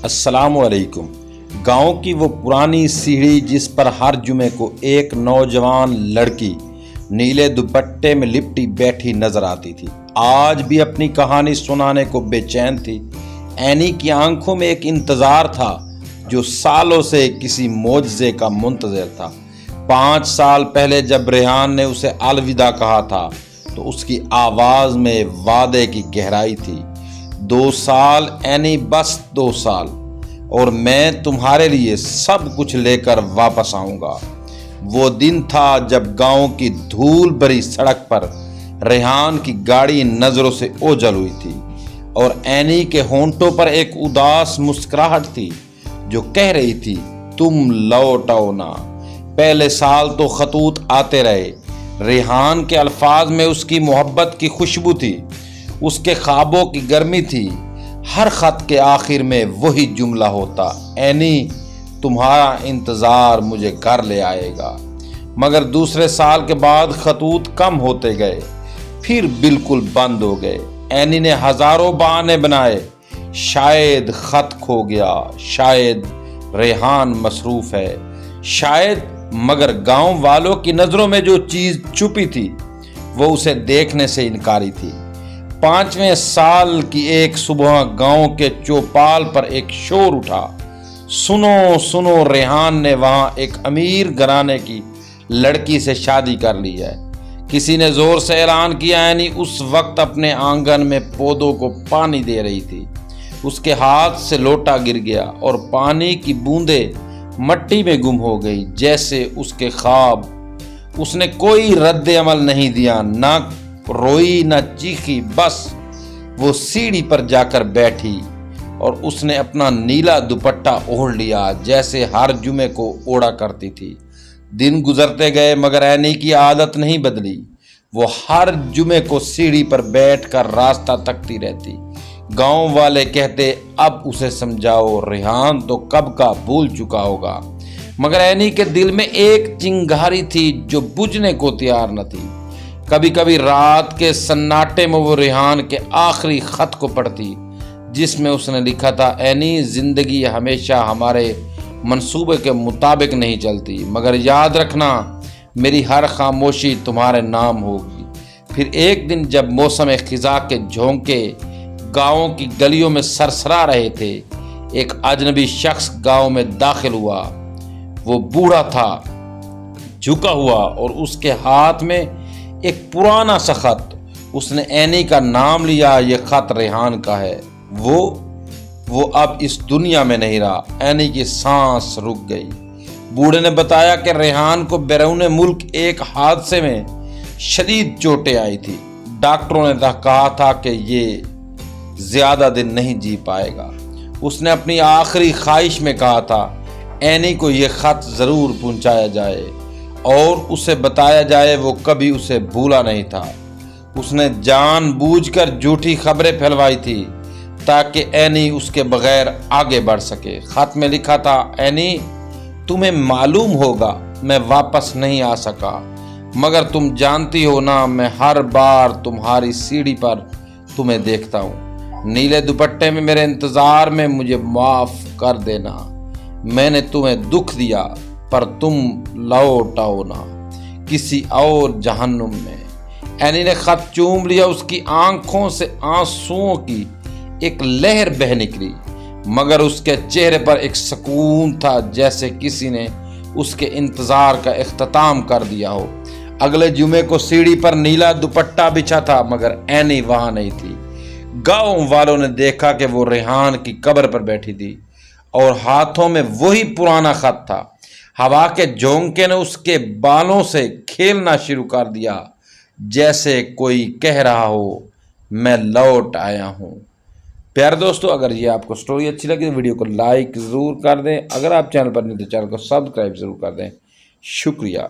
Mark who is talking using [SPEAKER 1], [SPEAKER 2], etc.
[SPEAKER 1] السلام علیکم۔ گاؤں کی وہ پرانی سیڑھی جس پر ہر جمعے کو ایک نوجوان لڑکی نیلے دوپٹے میں لپٹی بیٹھی نظر آتی تھی، آج بھی اپنی کہانی سنانے کو بے چین تھی۔ اینی کی آنکھوں میں ایک انتظار تھا جو سالوں سے کسی معجزے کا منتظر تھا۔ 5 سال پہلے جب ریحان نے اسے الوداع کہا تھا تو اس کی آواز میں وعدے کی گہرائی تھی۔ 2 سال اینی، بس 2 سال، اور میں تمہارے لیے سب کچھ لے کر واپس آؤں گا۔ وہ دن تھا جب گاؤں کی دھول بھری سڑک پر ریحان کی گاڑی نظروں سے اوجھل ہوئی تھی اور اینی کے ہونٹوں پر ایک اداس مسکراہٹ تھی جو کہہ رہی تھی تم لوٹ آؤ نا۔ پہلے سال تو خطوط آتے رہے، ریحان کے الفاظ میں اس کی محبت کی خوشبو تھی، اس کے خوابوں کی گرمی تھی۔ ہر خط کے آخر میں وہی جملہ ہوتا، اینی تمہارا انتظار مجھے گھر لے آئے گا۔ مگر دوسرے سال کے بعد خطوط کم ہوتے گئے، پھر بالکل بند ہو گئے۔ اینی نے ہزاروں بہانے بنائے، شاید خط کھو گیا، شاید ریحان مصروف ہے، شاید، مگر گاؤں والوں کی نظروں میں جو چیز چھپی تھی وہ اسے دیکھنے سے انکاری تھی۔ 5ویں سال کی ایک صبح گاؤں کے چوپال پر ایک شور اٹھا، سنو سنو، ریحان نے وہاں ایک امیر گھرانے کی لڑکی سے شادی کر لی ہے۔ کسی نے زور سے اعلان کیا۔ اینی اس وقت اپنے آنگن میں پودوں کو پانی دے رہی تھی، اس کے ہاتھ سے لوٹا گر گیا اور پانی کی بوندیں مٹی میں گم ہو گئی جیسے اس کے خواب۔ اس نے کوئی رد عمل نہیں دیا، نہ روئی نہ چیخی، بس وہ سیڑھی پر جا کر بیٹھی اور اس نے اپنا نیلا دوپٹہ اوڑھ لیا جیسے ہر جمعے کو اوڑا کرتی تھی۔ دن گزرتے گئے مگر اینی کی عادت نہیں بدلی، وہ ہر جمعے کو سیڑھی پر بیٹھ کر راستہ تکتی رہتی۔ گاؤں والے کہتے اب اسے سمجھاؤ، ریحان تو کب کا بھول چکا ہوگا، مگر اینی کے دل میں ایک چنگاری تھی جو بجھنے کو تیار نہ تھی۔ کبھی کبھی رات کے سناٹے میں وہ ریحان کے آخری خط کو پڑھتی جس میں اس نے لکھا تھا، اینی زندگی ہمیشہ ہمارے منصوبے کے مطابق نہیں چلتی، مگر یاد رکھنا میری ہر خاموشی تمہارے نام ہوگی۔ پھر ایک دن جب موسم خزاں کے جھونکے گاؤں کی گلیوں میں سرسرا رہے تھے، ایک اجنبی شخص گاؤں میں داخل ہوا۔ وہ بوڑھا تھا، جھکا ہوا، اور اس کے ہاتھ میں ایک پرانا سا خط۔ اس نے اینی کا نام لیا، یہ خط ریحان کا ہے۔ وہ اب اس دنیا میں نہیں رہا۔ اینی کی سانس رک گئی۔ بوڑھے نے بتایا کہ ریحان کو بیرون ملک ایک حادثے میں شدید چوٹیں آئی تھی۔ ڈاکٹروں نے کہا تھا کہ یہ زیادہ دن نہیں جی پائے گا۔ اس نے اپنی آخری خواہش میں کہا تھا اینی کو یہ خط ضرور پہنچایا جائے اور اسے بتایا جائے وہ کبھی اسے بھولا نہیں تھا۔ اس نے جان بوجھ کر جھوٹی خبریں پھیلوائی تھی تاکہ اینی اس کے بغیر آگے بڑھ سکے۔ خط میں لکھا تھا، اینی تمہیں معلوم ہوگا میں واپس نہیں آ سکا، مگر تم جانتی ہو نا، میں ہر بار تمہاری سیڑھی پر تمہیں دیکھتا ہوں۔ نیلے دوپٹے میں میرے انتظار میں مجھے معاف کر دینا، میں نے تمہیں دکھ دیا، پر تم لوٹ آؤ نا کسی اور جہنم میں۔ اینی نے خط چوم لیا، اس کی آنکھوں سے آنسوؤں کی ایک لہر بہہ نکلی، مگر اس کے چہرے پر ایک سکون تھا جیسے کسی نے اس کے انتظار کا اختتام کر دیا ہو۔ اگلے جمعے کو سیڑھی پر نیلا دوپٹہ بچھا تھا مگر اینی وہاں نہیں تھی۔ گاؤں والوں نے دیکھا کہ وہ ریحان کی قبر پر بیٹھی تھی اور ہاتھوں میں وہی پرانا خط تھا۔ ہوا کے جھونکے نے اس کے بالوں سے کھیلنا شروع کر دیا جیسے کوئی کہہ رہا ہو میں لوٹ آیا ہوں۔ پیارے دوستو، اگر یہ آپ کو سٹوری اچھی لگی تو ویڈیو کو لائک ضرور کر دیں۔ اگر آپ چینل پر نہیں تو چینل کو سبسکرائب ضرور کر دیں۔ شکریہ۔